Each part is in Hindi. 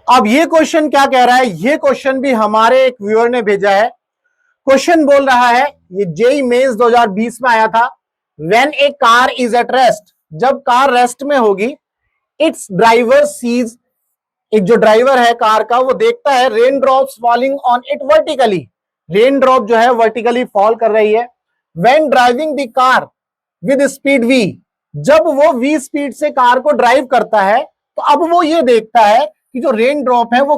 अब ये क्वेश्चन क्या कह रहा है, ये क्वेश्चन भी हमारे एक व्यूअर ने भेजा है। क्वेश्चन बोल रहा है, ये जेईई मेंस 2020 में आया था, when A car is at rest, जब कार रेस्ट में होगी, इट्स ड्राइवर सीज, एक जो ड्राइवर है कार का वो देखता है rain drops falling on it vertically, rain drop जो है वर्टिकली फॉल कर रही है। When driving the car with speed V, जब वो वी स्पीड से कार को ड्राइव करता है तो अब वो ये देखता है कि जो रेन ड्रॉप है वो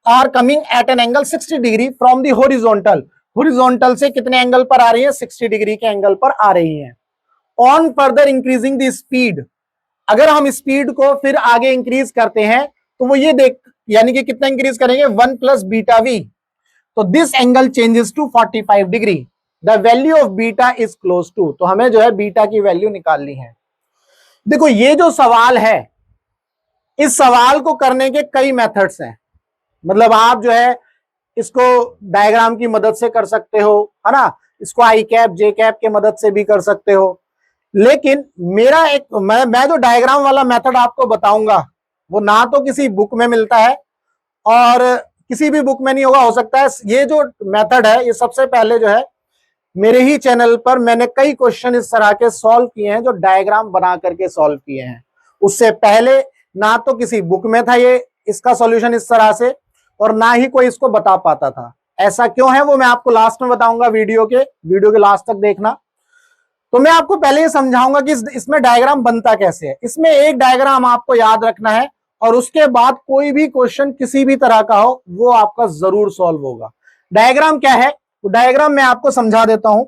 are coming at an angle 60 degree from the horizontal, horizontal से कितने एंगल पर आ रही है, 60 डिग्री के एंगल पर आ रही है। On further increasing the speed, अगर हम स्पीड को फिर आगे इंक्रीज करते हैं तो वो ये देख, यानी कि कितना इंक्रीज करेंगे, 1 प्लस बीटा वी, तो this angle changes to 45 degree, the value of beta is close to, तो हमें जो है बीटा की वैल्यू निकालनी है। देखो ये जो सवाल है, इस सवाल को करने के कई मेथड्स हैं, मतलब आप जो है इसको डायग्राम की मदद से कर सकते हो, है ना, इसको आई कैप जे कैप के मदद से भी कर सकते हो, लेकिन मेरा एक मैं जो डायग्राम वाला मेथड आपको बताऊंगा वो ना तो किसी बुक में मिलता है और किसी भी बुक में नहीं होगा, हो सकता है ये जो मेथड है ये सबसे पहले जो है मेरे ही चैनल पर मैंने कई क्वेश्चन इस तरह के सॉल्व किए हैं जो डायग्राम बना करके सॉल्व किए हैं। उससे पहले ना तो किसी बुक में था ये इसका सॉल्यूशन इस तरह से, और ना ही कोई इसको बता पाता था। ऐसा क्यों है वो मैं आपको लास्ट में बताऊंगा, वीडियो के लास्ट तक देखना। तो मैं आपको पहले ये समझाऊंगा कि इसमें डायग्राम बनता कैसे है। इसमें एक डायग्राम आपको याद रखना है और उसके बाद कोई भी क्वेश्चन किसी भी तरह का हो वो आपका जरूर सॉल्व होगा। डायग्राम क्या है, तो डायग्राम मैं आपको समझा देता हूं।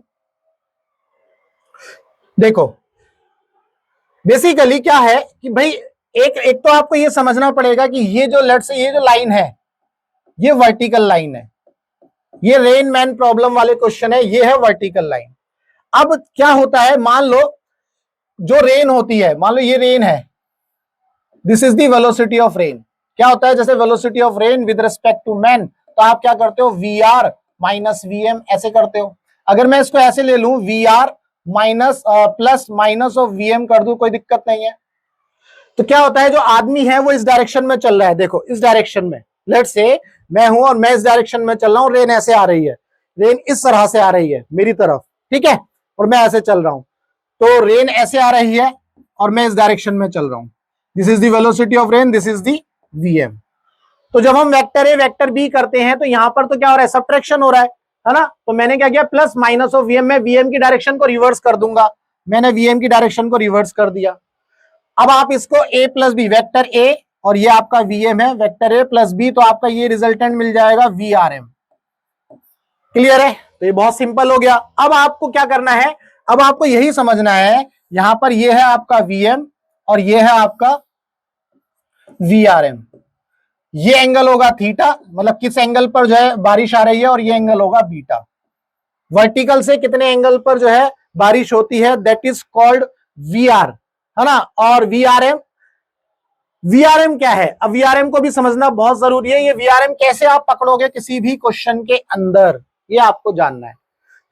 देखो बेसिकली क्या है कि भाई एक तो आपको ये समझना पड़ेगा कि ये जो लेट्स से ये जो लाइन है ये वर्टिकल लाइन है, ये रेन मैन प्रॉब्लम वाले क्वेश्चन है, ये है वर्टिकल लाइन। अब क्या होता है, मान लो जो रेन होती है, मान लो ये रेन है, this is the velocity of rain. क्या होता है, जैसे velocity of rain with respect to man, तो आप क्या करते हो, V R minus V M ऐसे करते हो। अगर मैं इसको ऐसे ले लूं, V R minus plus minus of V M कर दूं, कोई दिक्कत नहीं है। तो क्या होता है, जो आदमी है वो इस डायरेक्शन में चल रहा है, देखो इस डायरेक्शन में, लेट्स से मैं हूं और मैं इस डायरेक्शन में चल रहा हूं, रेन ऐसे आ रही है, रेन इस तरह से आ रही है मेरी तरफ, ठीक है, और मैं ऐसे चल रहा हूं, तो रेन ऐसे आ रही है और मैं इस डायरेक्शन में चल रहा हूं। This is the velocity of rain, this is the VM. तो जब हम वेक्टर ए वेक्टर बी करते हैं तो यहां पर तो क्या हो रहा है, सब्ट्रैक्शन हो रहा है ना। तो मैंने क्या किया, प्लस माइनस ऑफ वीएम में वीएम की डायरेक्शन को रिवर्स कर दूंगा, मैंने वीएम की डायरेक्शन को रिवर्स कर दिया। अब आप इसको ए प्लस बी, वेक्टर ए और ये आपका वीएम है, वेक्टर ए प्लस बी, तो आपका ये रिजल्टेंट मिल जाएगा वी आर एम। क्लियर है, तो ये बहुत सिंपल हो गया। अब आपको क्या करना है, अब आपको यही समझना है, यहां पर ये है आपका वीएम और ये है आपका वी आर एम। ये एंगल होगा थीटा, मतलब किस एंगल पर जो है बारिश आ रही है, और ये एंगल होगा बीटा। वर्टिकल से कितने एंगल पर जो है बारिश होती है, that is called V R, है ना। और वी आर एम, वीआरएम क्या है, अब वीआरएम को भी समझना बहुत जरूरी है। ये वीआरएम कैसे आप पकड़ोगे किसी भी क्वेश्चन के अंदर, ये आपको जानना है।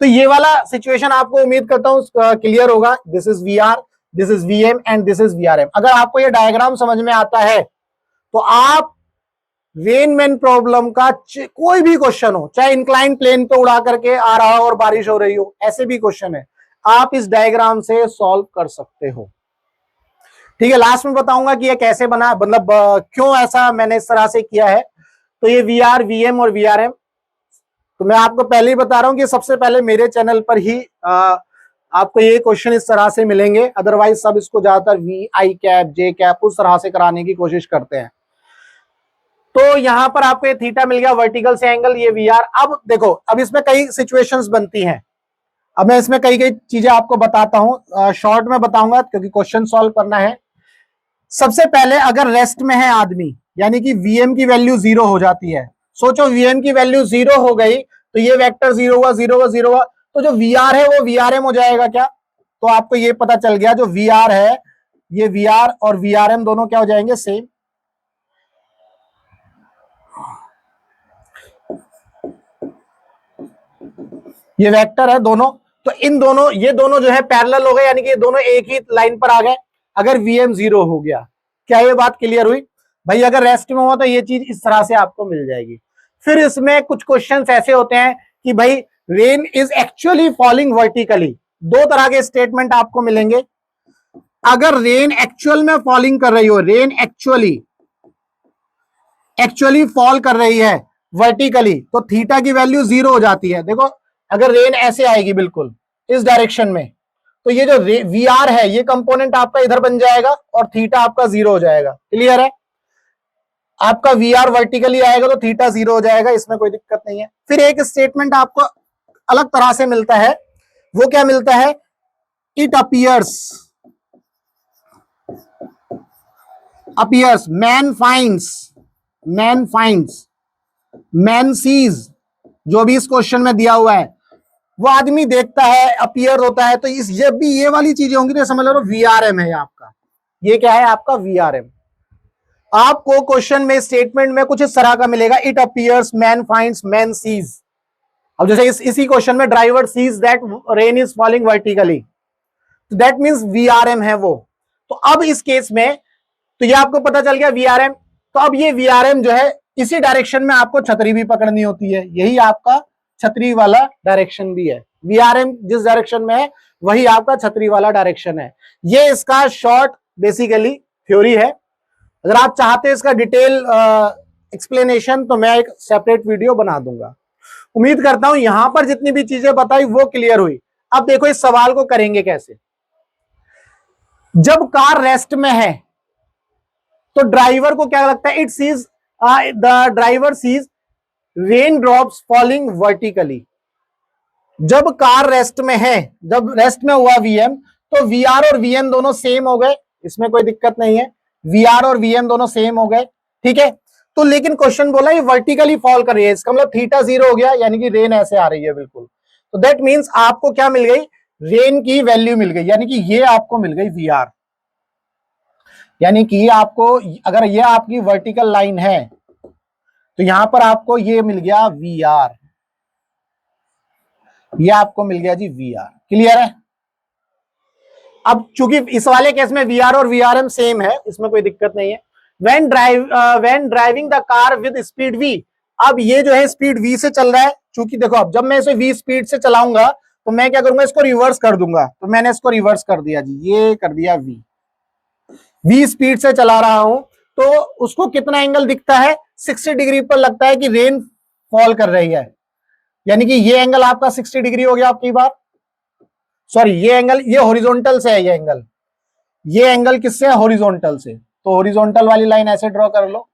तो ये वाला सिचुएशन आपको उम्मीद करता हूं क्लियर होगा। This is V R, this is VM and this is VRM. अगर आपको ये डायग्राम समझ में आता है तो आप रेनमैन प्रॉब्लम का कोई भी क्वेश्चन हो, चाहे इंक्लाइन प्लेन पे उड़ा करके आ रहा हो और बारिश हो रही हो, ऐसे भी क्वेश्चन है, आप इस डायग्राम से सॉल्व कर सकते हो। ठीक है, लास्ट में बताऊंगा कि ये कैसे बना, मतलब क्यों ऐसा मैंने इस तरह से किया है। तो ये वी आर, वीएम और वीआरएम, तो मैं आपको पहले ही बता रहा हूं कि सबसे पहले मेरे चैनल पर ही आपको ये क्वेश्चन इस तरह से मिलेंगे, अदरवाइज सब इसको ज्यादातर V I cap J cap उस तरह से कराने की कोशिश करते हैं। तो यहां पर आपको ये थीटा मिल गया वर्टिकल से एंगल, ये वी आर। अब देखो, अब इसमें कई सिचुएशंस बनती हैं, अब मैं इसमें कई कई चीजें आपको बताता हूं, शॉर्ट में बताऊंगा क्योंकि क्वेश्चन सॉल्व करना है। सबसे पहले अगर रेस्ट में है आदमी, यानी कि वीएम की वैल्यू 0 हो जाती है, सोचो वीएम की वैल्यू 0 हो गई तो ये वेक्टर 0 हुआ, 0 हुआ, 0 हुआ, तो जो वीआर है वो वीआरएम हो जाएगा क्या। तो आपको ये पता चल गया, जो वीआर है ये वीआर और वीआरएम दोनों क्या हो जाएंगे, सेम। ये वेक्टर है दोनों, तो इन दोनों, ये दोनों जो है पैरेलल हो गए, यानी कि ये दोनों एक ही लाइन पर आ गए अगर वीएम 0 हो गया। क्या ये बात क्लियर हुई। भाई अगर रेस्ट में हुआ तो ये चीज इस तरह से आपको मिल जाएगी। फिर इसमें कुछ क्वेश्चंस ऐसे होते हैं कि भाई rain is actually falling vertically. दो तरह के स्टेटमेंट आपको मिलेंगे। अगर रेन एक्चुअल में फॉलिंग कर रही हो, रेन एक्चुअली फॉल कर रही है वर्टिकली, तो थीटा की वैल्यू 0 हो जाती है। देखो अगर रेन ऐसे आएगी बिल्कुल इस डायरेक्शन में, तो ये जो वी आर है ये कंपोनेंट आपका इधर बन जाएगा और थीटा आपका 0 हो जाएगा। क्लियर है? आपका वी आर वर्टिकली आएगा तो थीटा 0 हो जाएगा, इसमें कोई दिक्कत नहीं है। फिर एक स्टेटमेंट आपको अलग तरह से मिलता है, वो क्या मिलता है? It appears man finds man sees, जो भी इस क्वेश्चन में दिया हुआ है वो आदमी देखता है, अपीयर होता है। तो इस जब भी ये वाली चीजें होंगी तो समझ लो वीआरएम है आपका। ये क्या है आपका? वीआरएम। आपको क्वेश्चन में स्टेटमेंट में कुछ इस तरह का मिलेगा, it appears, man finds, man sees. अब जैसे इसी क्वेश्चन में driver sees that rain is falling vertically, तो दैट मींस वीआरएम है वो। तो अब इस केस में तो ये आपको पता चल गया वीआरएम। तो अब ये वीआरएम जो है इसी डायरेक्शन में आपको छतरी भी पकड़नी होती है, यही आपका छतरी वाला डायरेक्शन भी है। वीआरएम जिस डायरेक्शन में है वही आपका छतरी वाला डायरेक्शन है। ये इसका शॉर्ट बेसिकली थ्योरी है। अगर आप चाहते हैं इसका डिटेल एक्सप्लेनेशन तो मैं एक सेपरेट वीडियो बना दूंगा। उम्मीद करता हूं यहां पर जितनी भी चीजें बताई वो क्लियर हुई। अब देखो इस सवाल को करेंगे कैसे। जब कार रेस्ट में है तो ड्राइवर को क्या लगता है? It sees the driver sees rain drops falling vertically. जब कार रेस्ट में है, जब रेस्ट में हुआ वीएम, तो वीआर और वीएम दोनों सेम हो गए, इसमें कोई दिक्कत नहीं है। वीआर और वीएम दोनों सेम हो गए, ठीक है। तो लेकिन क्वेश्चन बोला ये वर्टिकली फॉल कर रही है, इसका मतलब थीटा 0 हो गया, यानी कि रेन ऐसे आ रही है बिल्कुल। तो दैट मींस आपको क्या मिल गई? रेन की वैल्यू मिल गई, यानी कि ये आपको मिल गई वीआर। यानी कि आपको अगर ये आपकी वर्टिकल लाइन है तो यहां पर आपको ये मिल गया वी आर, ये आपको मिल गया जी वी आर। क्लियर है? अब चूंकि इस वाले केस में वी आर और वी आर एम सेम है, इसमें कोई दिक्कत नहीं है। When driving the car with speed V, अब ये जो है स्पीड वी से चल रहा है। चूंकि देखो अब जब मैं इसे वी स्पीड से चलाऊंगा तो मैं क्या करूंगा? इसको रिवर्स कर दूंगा। तो मैंने इसको रिवर्स कर दिया जी, ये कर दिया वी स्पीड से चला रहा हूं तो उसको कितना एंगल दिखता है? 60 डिग्री पर लगता है कि रेन फॉल कर रही है, यानी कि ये एंगल आपका 60 डिग्री हो गया आपकी बात। सॉरी, ये एंगल ये हॉरिजॉन्टल से है, ये एंगल किससे है? हॉरिजॉन्टल से। तो हॉरिजॉन्टल वाली लाइन ऐसे ड्रॉ कर लो।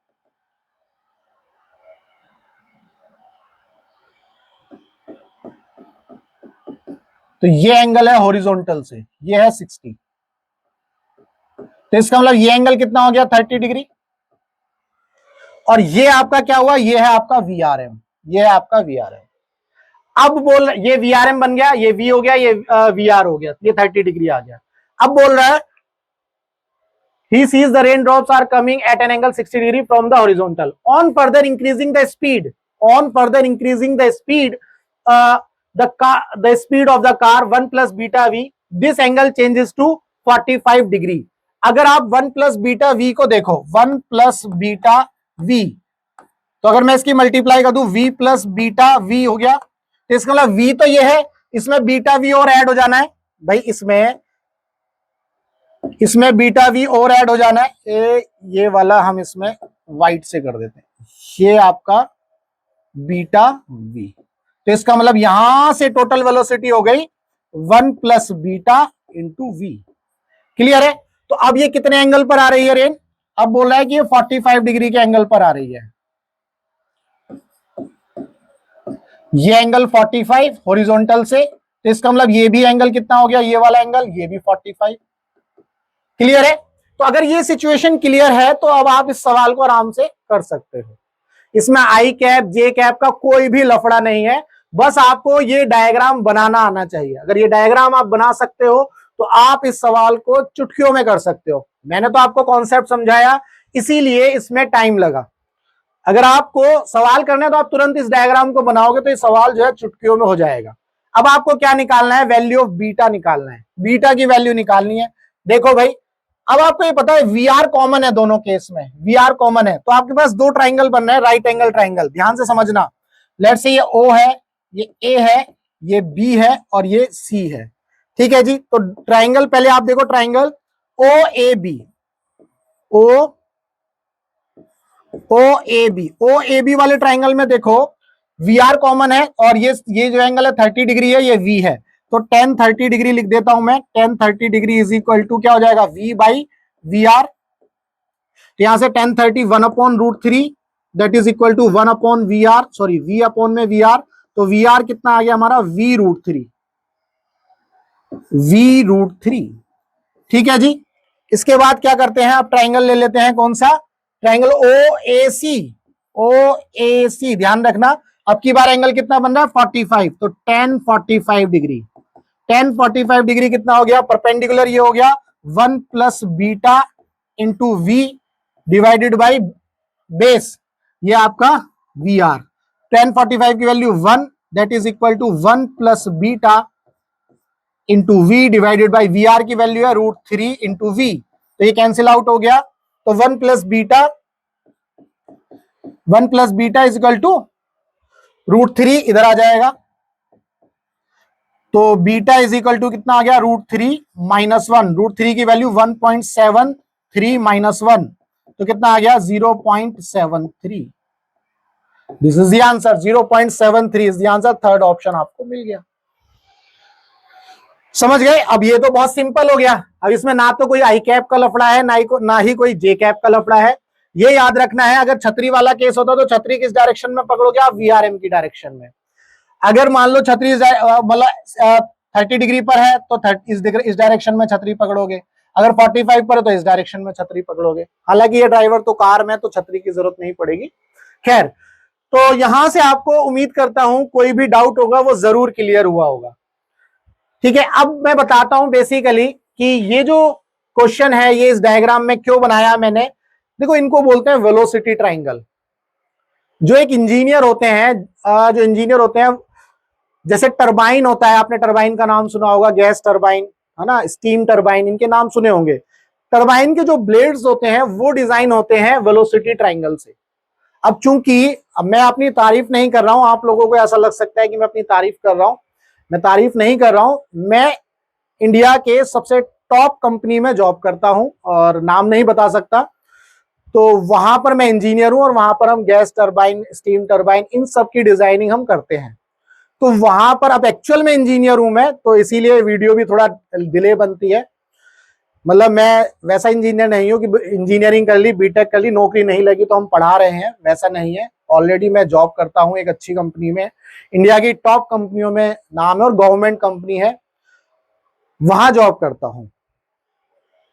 तो ये एंगल है हॉरिजॉन्टल से, ये है 60। तो इसका मतलब ये एंगल कितना हो गया? 30 डिग्री। और ये आपका क्या हुआ? ये है आपका वीआरएम, ये है आपका वीआरएम। अब बोल ये वीआरएम बन गया, ये वी हो गया, ये वीआर हो गया, ये 30 डिग्री आ गया। अब बोल रहा है he sees the raindrops are coming at an angle 60 degree from the horizontal. On further increasing the speed, the speed of the car 1 plus beta v, this angle changes to 45 degree. अगर आप 1 plus beta v को देखो, 1 plus beta v, तो अगर मैं इसकी मल्टीप्लाई कर दूं v plus beta v हो गया। तो इसका मतलब v तो ये है, इसमें बीटा v और ऐड हो जाना है भाई, इसमें बीटा वी और ऐड हो जाना है। ये वाला हम इसमें व्हाइट से कर देते हैं, ये आपका बीटा वी। तो इसका मतलब यहां से टोटल वेलोसिटी हो गई 1 plus beta into V. Clear है? तो अब ये कितने एंगल पर आ रही है रेन? अब बोल रहा है कि ये 45 डिग्री के एंगल पर आ रही है। ये एंगल 45 हॉरिजॉन्टल से, तो इसका मतलब ये भी एंगल कितना हो गया? ये वाला एंगल, ये भी 45। क्लियर है? तो अगर ये सिचुएशन क्लियर है तो अब आप इस सवाल को आराम से कर सकते हो। इसमें आई कैप जे कैप का कोई भी लफड़ा नहीं है, बस आपको ये डायग्राम बनाना आना चाहिए। अगर ये डायग्राम आप बना सकते हो तो आप इस सवाल को चुटकियों में कर सकते हो। मैंने तो आपको कॉन्सेप्ट समझाया, इसीलिए इसमें टाइम लगा। अगर आपको सवाल करना है तो आप तुरंत इस डायग्राम को बनाओगे तो ये सवाल जो है चुटकियों में हो जाएगा। अब आपको क्या निकालना है? वैल्यू ऑफ बीटा निकालना है, बीटा की वैल्यू निकालनी है। देखो भाई, अब आपको ये पता है वी आर कॉमन है दोनों केस में, वी आर कॉमन है, तो आपके पास दो ट्राइंगल बन रहे हैं, राइट एंगल ट्राइंगल। ध्यान से समझना, लेट्स से ये ओ है, ये ए है, ये बी है और ये सी है। ठीक है जी। तो ट्राइंगल पहले आप देखो, triangle O A B, O A B वाले ट्राइंगल में देखो वी आर कॉमन है और ये जो एंगल है 30 डिग्री है, ये वी है, तो tan 30 डिग्री लिख देता हूं मैं। tan 30 degree is equal to क्या हो जाएगा, वी बाई वी आर। तो यहां से tan 30 1/√3 that is equal to 1/VR, sorry v upon में VR, तो VR कितना आ गया हमारा, v√3, v√3। ठीक है जी। इसके बाद क्या करते हैं, अब ट्राइंगल ले लेते हैं, कौन सा, ट्राइंगल ओ ए सी। ध्यान रखना अब की बार एंगल कितना बन रहा है, 45, तो tan 45 डिग्री, tan 45 डिग्री कितना हो गया, परपेंडिकुलर ये हो गया 1 plus beta into V divided by base, ये आपका वी आर। tan 45 की value 1, that is equal to 1 plus beta into V divided by V R की वैल्यू है √3 इंटू वी, तो ये कैंसिल आउट हो गया, तो 1 plus beta is equal to √3 इधर आ जाएगा, तो बीटा इज इक्वल टू कितना आ गया, √3 माइनस 1, √3 की वैल्यू 1.73 माइनस 1, तो कितना आ गया 0.73। This is the answer, 0.73 is the answer, third option आपको मिल गया। समझ गए। अब ये तो बहुत सिंपल हो गया, अब इसमें ना तो कोई आई कैप का लफड़ा है, ना ही कोई जे कैप का लफड़ा है। ये याद रखना है, अगर छतरी वाला केस होता तो छतरी किस डायरेक्शन में पकड़ोगे आप, वीआरएम की डायरेक्शन में। अगर मान लो छतरी मतलब 30 डिग्री पर है तो इस डायरेक्शन में छतरी पकड़ोगे, अगर 45 पर है तो इस डायरेक्शन में छतरी पकड़ोगे। हालांकि ये ड्राइवर तो कार में तो छतरी की जरूरत नहीं पड़ेगी। खैर, तो यहां से आपको उम्मीद करता हूं कोई भी डाउट होगा वो जरूर क्लियर हुआ होगा। ठीक है, अब मैं बताता हूं बेसिकली कि ये जो क्वेश्चन है ये इस डायग्राम में क्यों बनाया मैंने। देखो, इनको बोलते हैं वेलोसिटी ट्राइंगल। जो एक इंजीनियर होते हैं, जैसे टरबाइन होता है, आपने टरबाइन का नाम सुना होगा, गैस टरबाइन है ना, स्टीम टरबाइन, इनके नाम सुने होंगे। टरबाइन के जो ब्लेड्स होते हैं वो डिजाइन होते हैं वेलोसिटी ट्राइंगल से। अब चूंकि मैं अपनी तारीफ नहीं कर रहा हूं, आप लोगों को ऐसा लग सकता है कि मैं अपनी तारीफ कर रहा हूं, मैं तारीफ नहीं कर रहा हूं। मैं इंडिया के सबसे टॉप कंपनी में जॉब करता हूं और नाम नहीं बता सकता, तो वहां पर मैं इंजीनियर हूं और वहां पर हम गैस टरबाइन, स्टीम टरबाइन, इन सब की डिजाइनिंग हम करते हैं। तो वहां पर अब एक्चुअल में इंजीनियर हूं मैं, तो इसीलिए वीडियो भी थोड़ा डिले बनती है। मतलब मैं वैसा इंजीनियर नहीं हूं कि इंजीनियरिंग कर ली, बीटेक कर ली, नौकरी नहीं लगी तो हम पढ़ा रहे हैं, वैसा नहीं है। ऑलरेडी मैं जॉब करता हूं एक अच्छी कंपनी में, इंडिया की टॉप कंपनियों में नाम है और गवर्नमेंट कंपनी है, वहां जॉब करता हूं।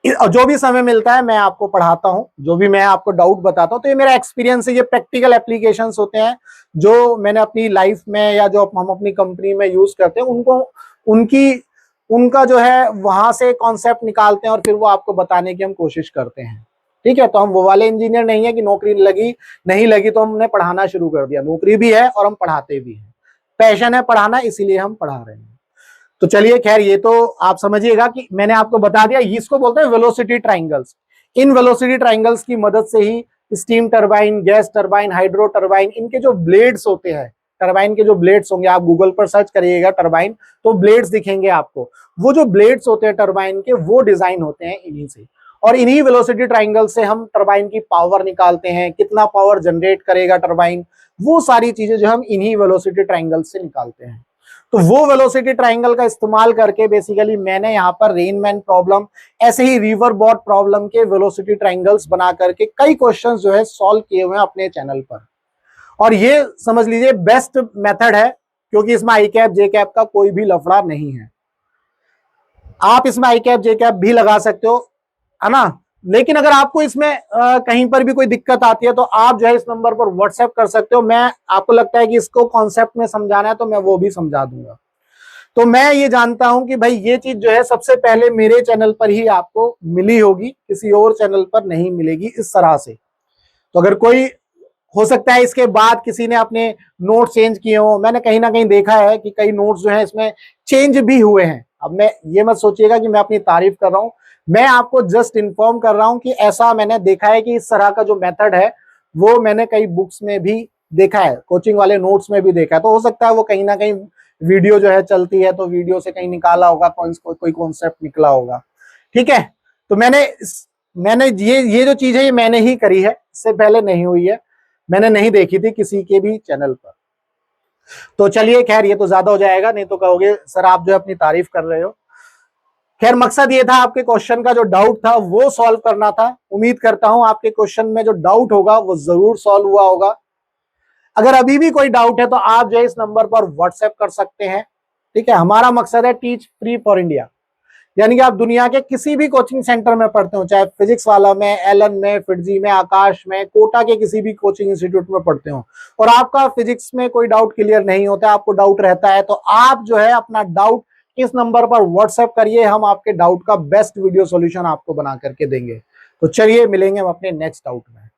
जो भी समय मिलता है मैं आपको पढ़ाता हूं, जो भी मैं आपको डाउट बताता हूं, तो ये मेरा एक्सपीरियंस है, ये प्रैक्टिकल एप्लीकेशंस होते हैं जो मैंने अपनी लाइफ में या जो हम अपनी कंपनी में यूज करते हैं, उनका जो है वहां से कॉन्सेप्ट निकालते हैं और फिर वो आपको बताने की हम कोशिश करते हैं। ठीक है, तो हम वो वाले इंजीनियर नहीं है कि नौकरी लगी नहीं लगी तो हमने पढ़ाना शुरू कर दिया, नौकरी भी है और हम पढ़ाते भी हैं, पैशन है पढ़ाना, इसीलिए हम पढ़ा रहे हैं। तो चलिए, खैर ये तो आप समझिएगा कि मैंने आपको बता दिया, इसको बोलते हैं वेलोसिटी ट्राइंगल्स। इन वेलोसिटी ट्राइंगल्स की मदद से ही steam turbine, gas turbine, hydro turbine, इनके जो ब्लेड्स होते हैं, टरबाइन के जो ब्लेड्स होंगे, आप गूगल पर सर्च करिएगा टरबाइन तो ब्लेड्स दिखेंगे आपको। वो जो ब्लेड्स होते हैं टरबाइन के, वो डिजाइन होते हैं इन्हीं से, और इन्हीं वेलोसिटी ट्राइंगल से हम टरबाइन की पावर निकालते हैं, कितना पावर जनरेट करेगा टरबाइन, वो सारी चीजें जो हम इन्हीं वेलोसिटी ट्राइंगल से निकालते हैं। तो वो वेलोसिटी ट्राइंगल का इस्तेमाल करके बेसिकली मैंने यहाँ पर रेनमैन प्रॉब्लम, ऐसे ही रिवर बोट प्रॉब्लम के वेलोसिटी ट्राइंगल्स बना करके कई क्वेश्चंस जो है सॉल्व किए हुए हैं अपने चैनल पर। और ये समझ लीजिए बेस्ट मेथड है, क्योंकि इसमें आई कैप जे कैप का कोई भी लफड़ा नहीं है। आप इसमें आई कैप जे कैप भी लगा सकते हो, है ना, लेकिन अगर आपको इसमें कहीं पर भी कोई दिक्कत आती है तो आप जो है इस नंबर पर व्हाट्सएप कर सकते हो। मैं, आपको लगता है कि इसको कॉन्सेप्ट में समझाना है तो मैं वो भी समझा दूंगा। तो मैं ये जानता हूं कि भाई ये चीज जो है सबसे पहले मेरे चैनल पर ही आपको मिली होगी, किसी और चैनल पर नहीं मिलेगी इस तरह से। तो अगर कोई, हो सकता है इसके बाद किसी ने अपने नोट चेंज किए हो, मैंने कहीं ना कहीं देखा है कि कई नोट्स जो है इसमें चेंज भी हुए हैं। अब मैं ये मत सोचिएगा कि मैं अपनी तारीफ कर रहा हूं, मैं आपको जस्ट इन्फॉर्म कर रहा हूं कि ऐसा मैंने देखा है कि इस तरह का जो मेथड है वो मैंने कई बुक्स में भी देखा है, कोचिंग वाले नोट्स में भी देखा है। तो हो सकता है वो कहीं ना कहीं वीडियो जो है चलती है तो वीडियो से कहीं निकाला होगा, कोई कॉन्सेप्ट निकला होगा। ठीक है, तो मैंने ये जो चीज है ये मैंने ही करी है, इससे पहले नहीं हुई है, मैंने नहीं देखी थी किसी के भी चैनल पर। तो चलिए खैर ये तो ज्यादा हो जाएगा, नहीं तो कहोगे सर आप जो अपनी तारीफ कर रहे हो। खैर मकसद ये था आपके क्वेश्चन का जो डाउट था वो सॉल्व करना था। उम्मीद करता हूं आपके क्वेश्चन में जो डाउट होगा वो जरूर सॉल्व हुआ होगा। अगर अभी भी कोई डाउट है तो आप जो है इस नंबर पर व्हाट्सएप कर सकते हैं। ठीक है, हमारा मकसद है टीच फ्री फॉर इंडिया, यानी कि आप दुनिया के किसी भी कोचिंग सेंटर में पढ़ते हो, चाहे फिजिक्स वाला में, एलन में, फिटजी में, आकाश में, कोटा के किसी भी कोचिंग इंस्टीट्यूट में पढ़ते हो और आपका फिजिक्स में कोई डाउट क्लियर नहीं होता, आपको डाउट रहता है, तो आप जो है अपना डाउट इस नंबर पर व्हाट्सएप करिए, हम आपके डाउट का बेस्ट वीडियो सॉल्यूशन आपको बना करके देंगे। तो चलिए मिलेंगे हम अपने नेक्स्ट डाउट में।